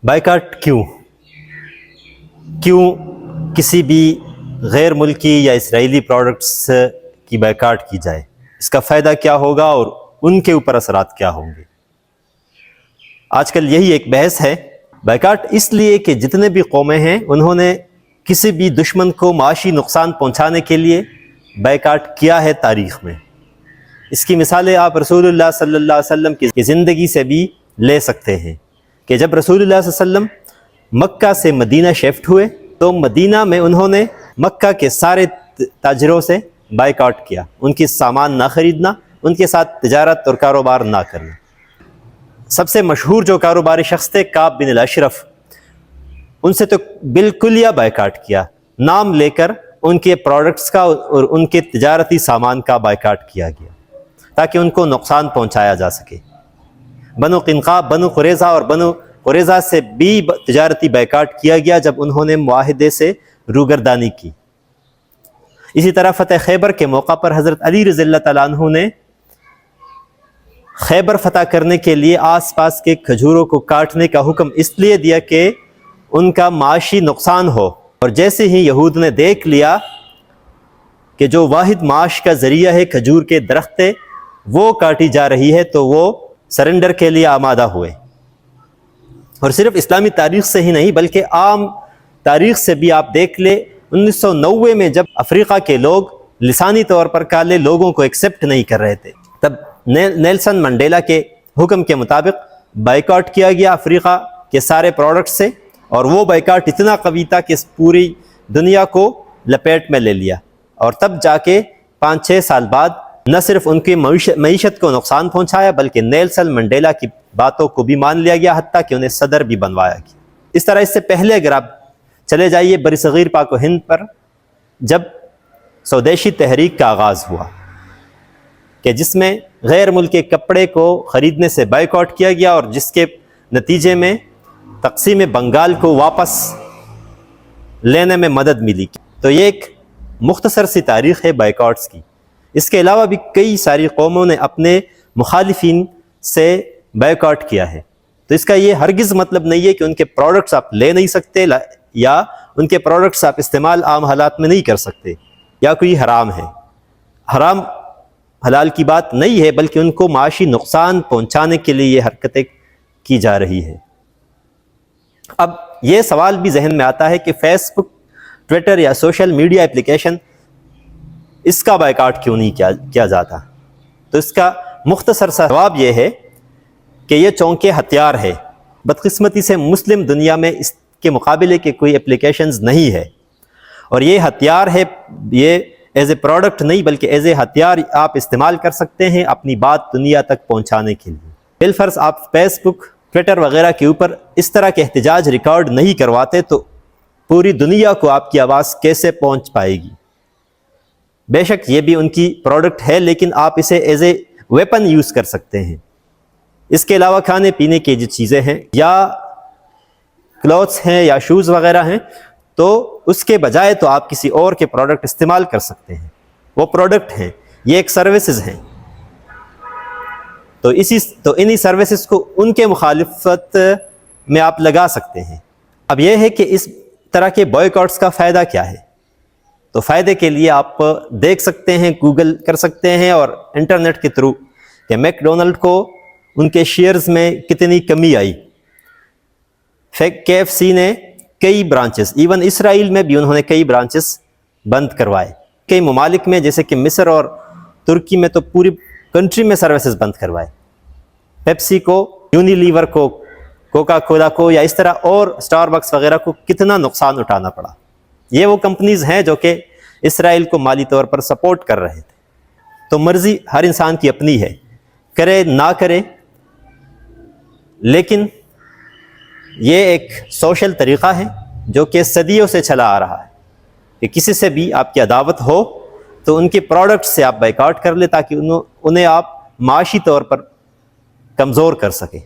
Boycott کیوں کسی بھی غیر ملکی یا اسرائیلی پروڈکٹس کی بائیکاٹ کی جائے؟ اس کا فائدہ کیا ہوگا اور ان کے اوپر اثرات کیا ہوں گے؟ آج کل یہی ایک بحث ہے۔ بائیکاٹ اس لیے کہ جتنے بھی قومیں ہیں انہوں نے کسی بھی دشمن کو معاشی نقصان پہنچانے کے لیے بائیکاٹ کیا ہے تاریخ میں۔ اس کی مثالیں آپ رسول اللہ صلی اللہ علیہ وسلم کی زندگی سے بھی لے سکتے ہیں کہ جب رسول اللہ صلی اللہ علیہ وسلم مکہ سے مدینہ شفٹ ہوئے تو مدینہ میں انہوں نے مکہ کے سارے تاجروں سے بائیکاٹ کیا، ان کی سامان نہ خریدنا، ان کے ساتھ تجارت اور کاروبار نہ کرنا۔ سب سے مشہور جو کاروباری شخص تھے کعب بن الاشرف، ان سے تو بالکل بائیکاٹ کیا، نام لے کر ان کے پروڈکٹس کا اور ان کے تجارتی سامان کا بائیکاٹ کیا گیا تاکہ ان کو نقصان پہنچایا جا سکے۔ بنو قینقاع، بنو قریظہ اور بنو قریظہ سے بھی تجارتی بائیکاٹ کیا گیا جب انہوں نے معاہدے سے روگردانی کی۔ اسی طرح فتح خیبر کے موقع پر حضرت علی رضی اللہ تعالیٰ عنہ نے خیبر فتح کرنے کے لیے آس پاس کے کھجوروں کو کاٹنے کا حکم اس لیے دیا کہ ان کا معاشی نقصان ہو، اور جیسے ہی یہود نے دیکھ لیا کہ جو واحد معاش کا ذریعہ ہے کھجور کے درخت وہ کاٹی جا رہی ہے تو وہ سرنڈر کے لیے آمادہ ہوئے۔ اور صرف اسلامی تاریخ سے ہی نہیں بلکہ عام تاریخ سے بھی آپ دیکھ لیں، 1990 میں جب افریقہ کے لوگ لسانی طور پر کالے لوگوں کو ایکسیپٹ نہیں کر رہے تھے، تب نیلسن منڈیلا کے حکم کے مطابق بائیکاٹ کیا گیا افریقہ کے سارے پروڈکٹ سے، اور وہ بائیکاٹ اتنا قوی تھا کہ پوری دنیا کو لپیٹ میں لے لیا، اور تب جا کے 5-6 سال بعد نہ صرف ان کی معیشت کو نقصان پہنچایا بلکہ نیلسن منڈیلا کی باتوں کو بھی مان لیا گیا، حتیٰ کہ انہیں صدر بھی بنوایا گیا۔ اس طرح اس سے پہلے اگر آپ چلے جائیے بر صغیر پاک و ہند پر، جب سودیشی تحریک کا آغاز ہوا کہ جس میں غیر ملکی کپڑے کو خریدنے سے بائیکاٹ کیا گیا، اور جس کے نتیجے میں تقسیم بنگال کو واپس لینے میں مدد ملی، تو یہ ایک مختصر سی تاریخ ہے بائیکاٹس کی۔ اس کے علاوہ بھی کئی ساری قوموں نے اپنے مخالفین سے بائیکاٹ کیا ہے، تو اس کا یہ ہرگز مطلب نہیں ہے کہ ان کے پروڈکٹس آپ لے نہیں سکتے یا ان کے پروڈکٹس آپ استعمال عام حالات میں نہیں کر سکتے، یا کوئی حرام ہے۔ حرام حلال کی بات نہیں ہے بلکہ ان کو معاشی نقصان پہنچانے کے لیے یہ حرکتیں کی جا رہی ہے۔ اب یہ سوال بھی ذہن میں آتا ہے کہ فیس بک، ٹویٹر یا سوشل میڈیا اپلیکیشن، اس کا بائیکاٹ کیوں نہیں کیا جاتا؟ تو اس کا مختصر سا جواب یہ ہے کہ یہ چونکہ ہتھیار ہے۔ بدقسمتی سے مسلم دنیا میں اس کے مقابلے کے کوئی اپلیکیشنز نہیں ہے، اور یہ ہتھیار ہے، یہ ایز اے پروڈکٹ نہیں بلکہ ایز اے ہتھیار آپ استعمال کر سکتے ہیں اپنی بات دنیا تک پہنچانے کے لیے۔ بالفرض آپ فیس بک، ٹویٹر وغیرہ کے اوپر اس طرح کے احتجاج ریکارڈ نہیں کرواتے تو پوری دنیا کو آپ کی آواز کیسے پہنچ پائے گی؟ بے شک یہ بھی ان کی پروڈکٹ ہے، لیکن آپ اسے ایز اے ویپن یوز کر سکتے ہیں۔ اس کے علاوہ کھانے پینے کی جو چیزیں ہیں یا کلوتھس ہیں یا شوز وغیرہ ہیں، تو اس کے بجائے تو آپ کسی اور کے پروڈکٹ استعمال کر سکتے ہیں، وہ پروڈکٹ ہیں، یہ ایک سروسز ہیں، تو انہی سروسز کو ان کے مخالفت میں آپ لگا سکتے ہیں۔ اب یہ ہے کہ اس طرح کے بائیکاٹس کا فائدہ کیا ہے؟ تو فائدے کے لیے آپ دیکھ سکتے ہیں، گوگل کر سکتے ہیں اور انٹرنیٹ کے تھرو کہ میک ڈونلڈ کو ان کے شیئرز میں کتنی کمی آئی۔ KFC نے کئی برانچز، ایون اسرائیل میں بھی انہوں نے کئی برانچز بند کروائے، کئی ممالک میں جیسے کہ مصر اور ترکی میں تو پوری کنٹری میں سروسز بند کروائے۔ پیپسی کو، یونیلیور کو، کوکا کولا کو، یا اس طرح اور اسٹار بکس وغیرہ کو کتنا نقصان اٹھانا پڑا۔ یہ وہ کمپنیز ہیں جو کہ اسرائیل کو مالی طور پر سپورٹ کر رہے تھے۔ تو مرضی ہر انسان کی اپنی ہے، کرے نہ کرے، لیکن یہ ایک سوشل طریقہ ہے جو کہ صدیوں سے چلا آ رہا ہے کہ کسی سے بھی آپ کی عداوت ہو تو ان کے پروڈکٹ سے آپ بائیکاٹ کر لیں تاکہ انہیں آپ معاشی طور پر کمزور کر سکیں۔